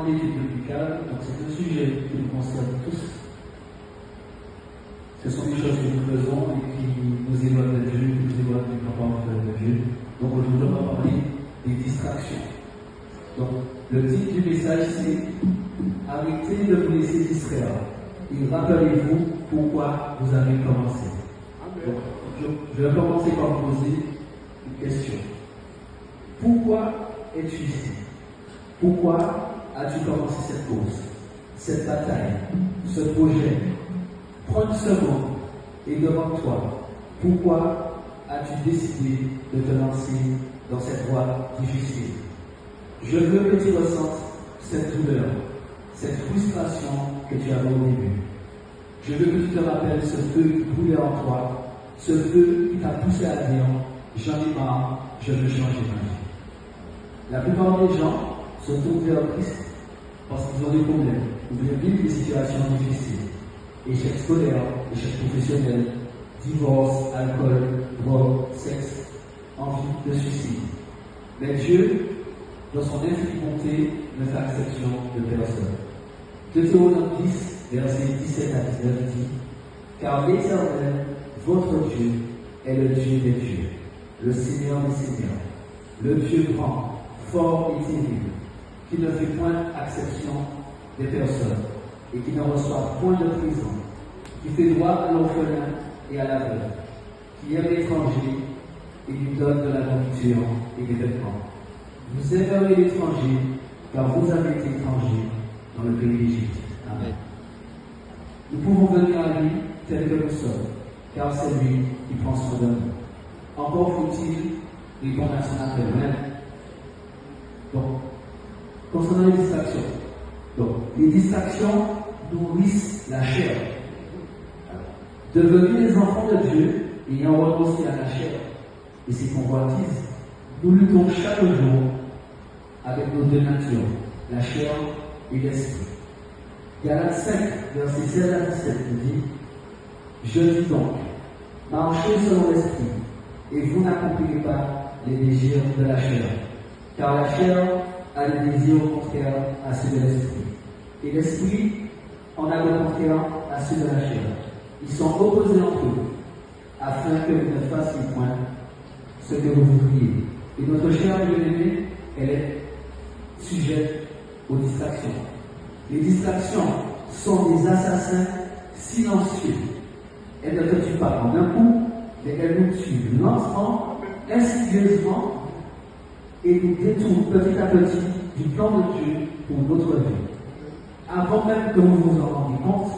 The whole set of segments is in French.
grande étude médicale, donc c'est un sujet qui nous concerne tous. Ce sont des choses que nous faisons et qui nous éloignent de Dieu, qui nous éloignent du propre de Dieu. Donc aujourd'hui, on va parler des distractions. Donc le titre du message, c'est arrêtez de vous laisser distraire et rappelez-vous pourquoi vous avez commencé. Donc, je vais commencer par vous poser une question. Pourquoi es-tu ici? Pourquoi as-tu commencé cette course, cette bataille, ce projet? Prends une seconde et demande-toi, pourquoi as-tu décidé de te lancer dans cette voie difficile? Je veux que tu ressentes cette douleur, cette frustration que tu avais au début. Je veux que tu te rappelles ce feu qui brûlait en toi, ce feu qui t'a poussé à dire, j'en ai marre, je veux changer ma vie. La plupart des gens se tournent vers Christ parce qu'ils ont des problèmes, ou bien vivent des situations difficiles. Échec scolaire, échec professionnel, divorce, alcool, drogue, sexe, envie de suicide. Mais Dieu, dans son infinie bonté, ne fait exception de personne. Deutéronome 10, versets 17 à 19 dit, car l'Éternel, votre Dieu, est le Dieu des dieux, le Seigneur des seigneurs, le Dieu grand, fort et terrible, qui ne fait point exception des personnes et qui ne reçoit point de prison, qui fait droit à l'orphelin et à l'aveugle, qui aime l'étranger et lui donne de la nourriture et des vêtements. Vous aimerez l'étranger, car vous avez été étrangers dans le pays d'Égypte. Amen. Nous pouvons venir à lui tel que nous sommes, car c'est lui qui prend soin de nous. Encore faut-il répondre à son appel. Donc, concernant les distractions. Donc, les distractions nourrissent la chair. Devenus les enfants de Dieu, ayant renoncé à la chair et ses convoitises, nous luttons chaque jour avec nos deux natures, la chair et l'esprit. Galates 5, verset 16 à 17 nous dit, je dis donc, marchez selon l'esprit, et vous n'accomplirez pas les désirs de la chair, car la chair a des désirs contraires à ceux de l'esprit, et l'esprit en a le contraire à ceux de la chair. Ils sont opposés entre eux, afin que vous ne fassiez point ce que vous voudriez. Et notre chair bien-aimée, elle est sujette aux distractions. Les distractions sont des assassins silencieux. Elles ne te tuent pas en un coup, mais elles nous tuent lentement, insidieusement, et nous détournent petit à petit du plan de Dieu pour notre vie. Avant même que vous vous en rendiez compte,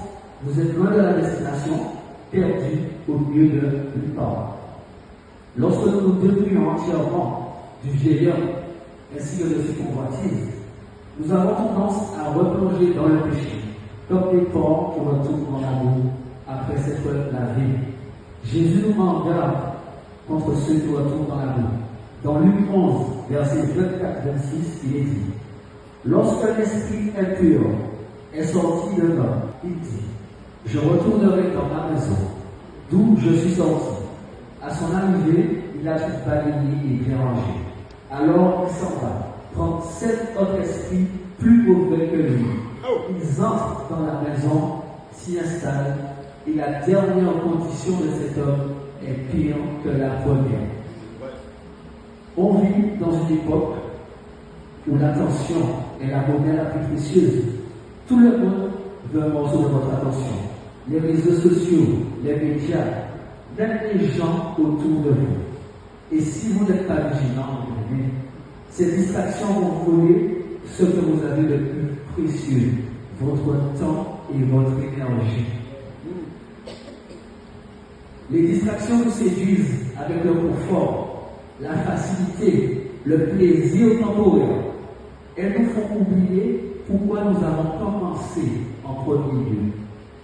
vous êtes loin de la destination, perdu au milieu de nulle part. Lorsque nous nous dépouillons entièrement du vieil homme ainsi que de ses convoitises, nous avons tendance à replonger dans le péché, comme des porcs qui retournent dans la boue après s'être lavés. Jésus nous met en garde contre ceux qui retournent dans la boue. Dans Luc 11, versets 24-26, il est dit, lorsque l'esprit impur est sorti de l'homme, il dit, je retournerai dans ma maison, d'où je suis sorti. À son arrivée, il a tout balayé et bien rangé. Alors il s'en va, prendre 7 autres esprits plus mauvais que lui. Ils entrent dans la maison, s'y installent, et la dernière condition de cet homme est pire que la première. On vit dans une époque où l'attention est la monnaie la plus précieuse. Tout le monde veut un morceau de votre attention. Les réseaux sociaux, les médias, même les gens autour de vous. Et si vous n'êtes pas vigilant, ces distractions vont voler ce que vous avez de plus précieux, votre temps et votre énergie. Les distractions nous séduisent avec le confort, la facilité, le plaisir temporaire. Elles nous font oublier pourquoi nous avons commencé en premier lieu.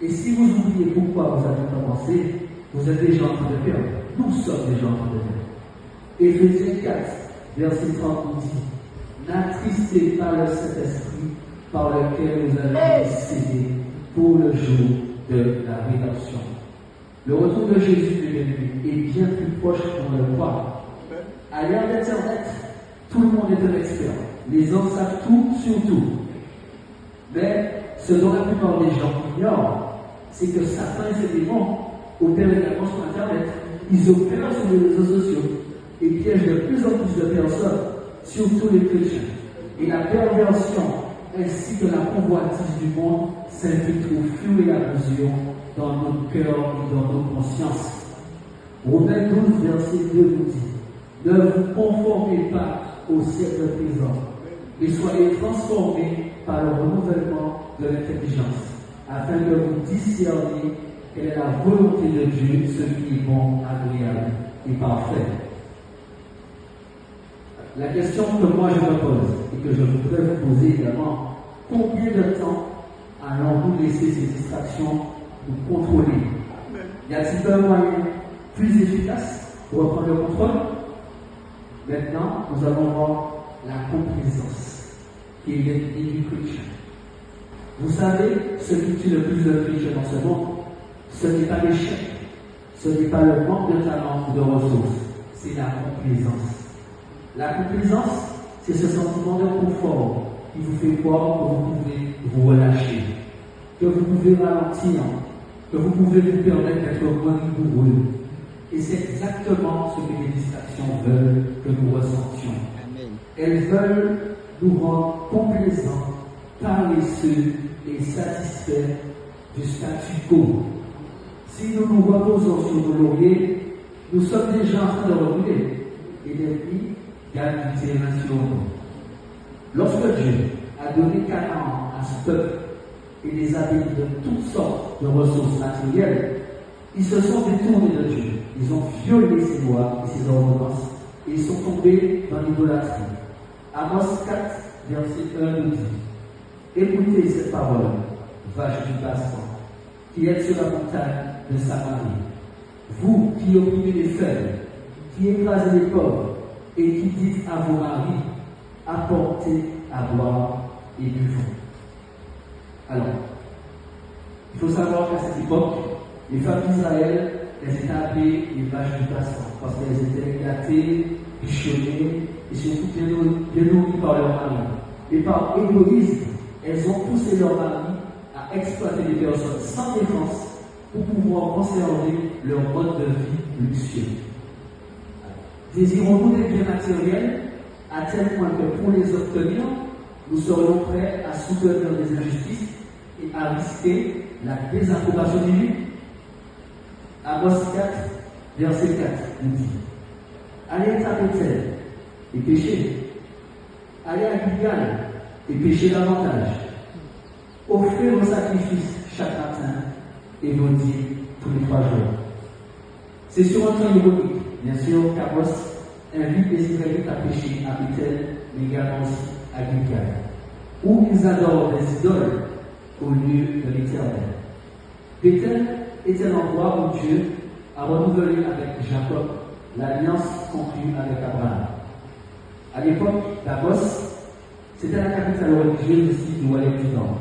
Et si vous oubliez pourquoi vous avez commencé, vous êtes déjà en train de perdre. Nous sommes déjà en train de perdre. Éphésiens 4, verset 30 nous dit, n'attristez pas le Saint-Esprit par lequel vous avez été scellés pour le jour de la rédemption. Le retour de Jésus est bien plus proche qu'on le croit. À l'ère d'Internet, tout le monde est un expert. Les hommes savent tout sur tout. Mais ce dont la plupart des gens ignorent, c'est que certains éléments opèrent également sur Internet. Ils opèrent sur les réseaux sociaux et piègent de plus en plus de personnes, surtout les chrétiens. Et la perversion ainsi que la convoitise du monde s'infiltre au fur et à mesure dans nos cœurs et dans nos consciences. Romains 12, verset 2 nous dit: ne vous conformez pas au siècle présent, mais soyez transformés par le renouvellement de l'intelligence, afin que vous discerniez quelle est la volonté de Dieu, ce qui est bon, agréable et parfait. La question que moi je me pose et que je voudrais vous poser également: combien de temps allons-nous laisser ces distractions nous contrôler? Y a-t-il un moyen plus efficace pour reprendre le contrôle? Maintenant, nous allons voir la complaisance, qui est l'ennemi du chrétien. Vous savez, ce qui tue le plus de chrétiens dans ce monde, ce n'est pas l'échec, ce n'est pas le manque de talent ou de ressources, c'est la complaisance. La complaisance, c'est ce sentiment de confort qui vous fait croire que vous pouvez vous relâcher, que vous pouvez ralentir, que vous pouvez vous permettre d'être moins rigoureux. Et c'est exactement ce que les distractions veulent que nous ressentions. Amen. Elles veulent nous rendre complaisants, paresseux et satisfaits du statu quo. Si nous nous reposons sur nos lauriers, nous sommes déjà en train de reculer et l'ennemi gagne du terrain sur nous. Lorsque Dieu a donné Canaan à ce peuple et les a bénis de toutes sortes de ressources matérielles, ils se sont détournés de Dieu. Ils ont violé ses lois et ses ordonnances et ils sont tombés dans l'idolâtrie. Amos 4, verset 1 nous dit: écoutez cette parole, vache du bassin, qui êtes sur la montagne de Samarie. Vous qui opprimez les faibles, qui écrasez les pauvres et qui dites à vos maris: apportez à boire et buvons. Alors, il faut savoir qu'à cette époque, les femmes d'Israël, elles étaient appelées les vaches du bassin parce qu'elles étaient gâtées, bichonnées et surtout bien nourries par leur mari. Et par égoïsme, elles ont poussé leur mari à exploiter les personnes sans défense pour pouvoir conserver leur mode de vie luxueux. Désirons-nous des biens matériels à tel point que pour les obtenir, nous serions prêts à soutenir des injustices et à risquer la désapprobation divine? Amos 4, verset 4 nous dit: allez à Bethel et péchez, allez à Gilgal et péchez davantage, offrez vos sacrifices chaque matin et vos dîmes tous les 3 jours. C'est sur un temps ironique, bien sûr, qu'Amos invite les Israélites à pécher à Bethel, mais également aussi à Gilgal, où ils adorent des idoles au lieu de l'Éternel. Bethel était l'endroit où Dieu a renouvelé avec Jacob l'alliance conclue avec Abraham. À l'époque d'Amos, c'était la capitale religieuse aussi du royaume du Nord.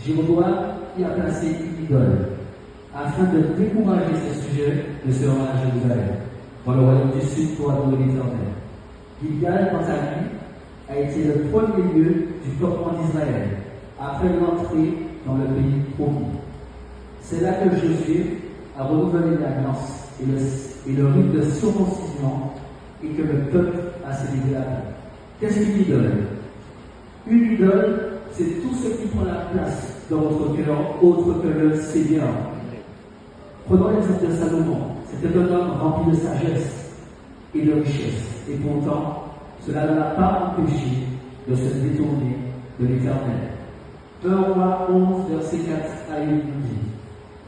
Jéroboam y a placé une idole afin de décourager ses sujets de se rendre à Jérusalem, dans le royaume du Sud, pour adorer l'Éternel. Gilgal, quant à lui, a été le premier lieu du campement d'Israël, après l'entrée dans le pays promis. C'est là que Josué a renouvelé l'alliance et le rite de circoncision et que le peuple a célébré la paix. Qu'est-ce qu'une idole? Une idole, c'est tout ce qui prend la place dans votre cœur autre que le Seigneur. Prenons l'exemple de Salomon. C'était un homme rempli de sagesse et de richesse. Et pourtant, cela ne l'a pas empêché de se détourner de l'Éternel. 1 Rois 11, verset 4 à 8 nous dit: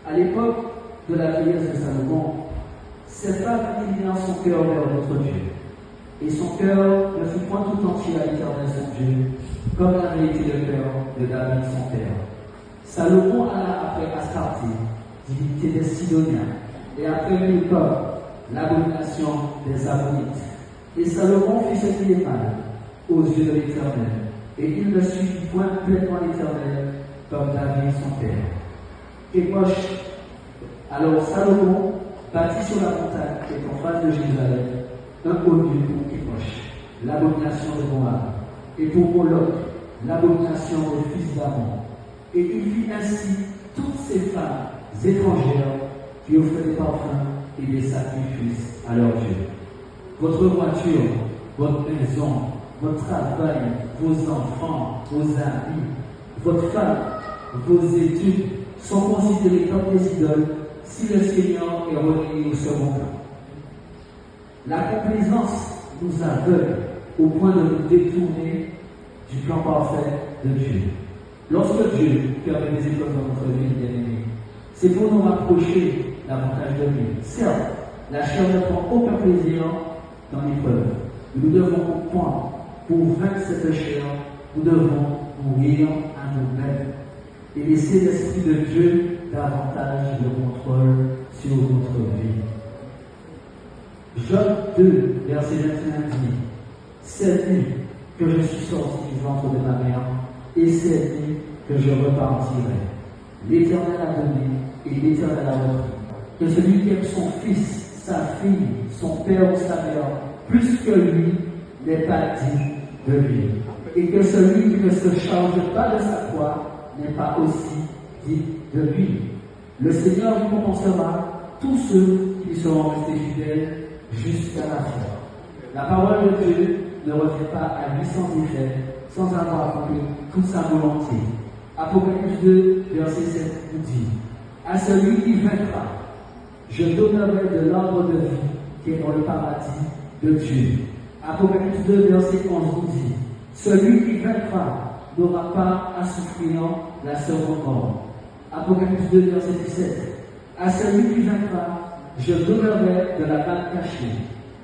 à l'époque de la vieillesse de Salomon, cette femme inclina son cœur vers notre Dieu. Et son cœur ne fut point tout entier à l'Éternel son Dieu, comme l'avait été le cœur de David son père. Salomon alla après Astarté, divinité des Sidoniens, et après Milcom, l'abomination des Ammonites. Et Salomon fit ce qui est mal aux yeux de l'Éternel, et il ne suivit point pleinement l'Éternel comme David son père. Kémosh. Alors Salomon bâtit sur la montagne qui est en face de Jérusalem un haut lieu pour Kémosh, l'abomination de Moab, et pour Moloch, l'abomination des fils d'Amon, Et il fit ainsi toutes ces femmes étrangères qui offraient des parfums et des sacrifices à leur Dieu. Votre voiture, votre maison, votre travail, vos enfants, vos amis, votre femme, vos études sont considérés comme des idoles si le Seigneur est relégué au second plan. La complaisance nous aveugle au point de nous détourner du plan parfait de Dieu. Lorsque Dieu permet des épreuves dans notre vie, bien-aimés, c'est pour nous rapprocher davantage de lui. Certes, la chair ne prend aucun plaisir dans l'épreuve. Nous devons comprendre, pour vaincre cette chair, nous devons mourir à nous-mêmes et laisser l'Esprit de Dieu davantage de contrôle sur notre vie. Job 2, verset 21 dit: c'est lui que je suis sorti du ventre de ma mère, et c'est lui que je repartirai. L'Éternel a donné, et l'Éternel a repris. Que celui qui aime son fils, sa fille, son père ou sa mère, plus que lui, n'est pas digne de lui. Et que celui qui ne se charge pas de sa foi n'est pas aussi digne de lui. Le Seigneur récompensera tous ceux qui seront restés fidèles jusqu'à la fin. La parole de Dieu ne revient pas à lui sans effet, sans avoir accompli toute sa volonté. Apocalypse 2, verset 7 nous dit: à celui qui vaincra, je donnerai de l'arbre de vie qui est dans le paradis de Dieu. Apocalypse 2, verset 11 nous dit: celui qui vaincra n'aura pas à souffrir la seconde mort. Apocalypse 2, verset 17: à celui qui vaincra, je donnerai de la balle cachée,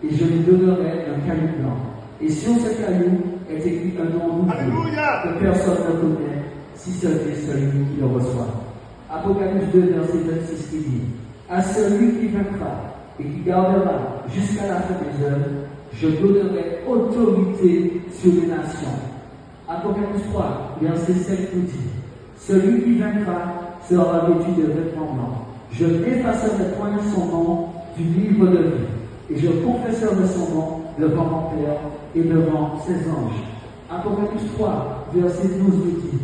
et je lui donnerai un caillou blanc. Et sur ce caillou est écrit un nom nouveau que personne ne connaît, si ce n'est celui qui le reçoit. Apocalypse 2, verset 26 qui dit: à celui qui vaincra et qui gardera jusqu'à la fin des œuvres, je donnerai autorité sur les nations. Apocalypse 3, verset 7 nous dit: celui qui vaincra sera vêtu de vêtements blancs. Je n'effacerai point son nom du livre de vie, et je confesserai son nom devant mon Père et devant ses anges. Apocalypse 3, verset 12 nous dit: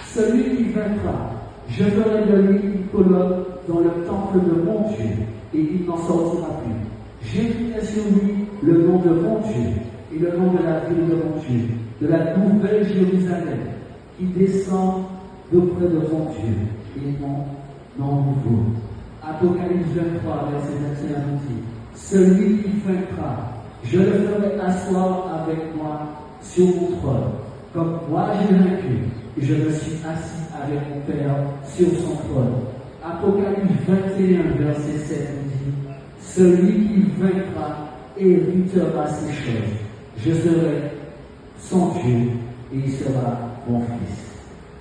celui qui vaincra, je ferai de lui une colonne dans le temple de mon Dieu, et il n'en sortira plus. J'écrirai sur lui le nom de mon Dieu, et le nom de la ville de mon Dieu, de la nouvelle Jérusalem, qui descend d'auprès de mon Dieu, et mon nom nouveau. Apocalypse 23, verset 21 nous dit: celui qui vaincra, je le ferai asseoir avec moi sur mon trône, comme moi j'ai vaincu, et je me suis assis avec mon Père sur son trône. Apocalypse 21, verset 7 nous dit: celui qui vaincra héritera ces choses. Je serai son Dieu, et il sera mon fils.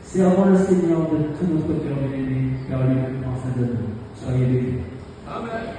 Servons le Seigneur de tout notre cœur, bien-aimé, car lui prend soin de nous. Soyez bénis. Amen.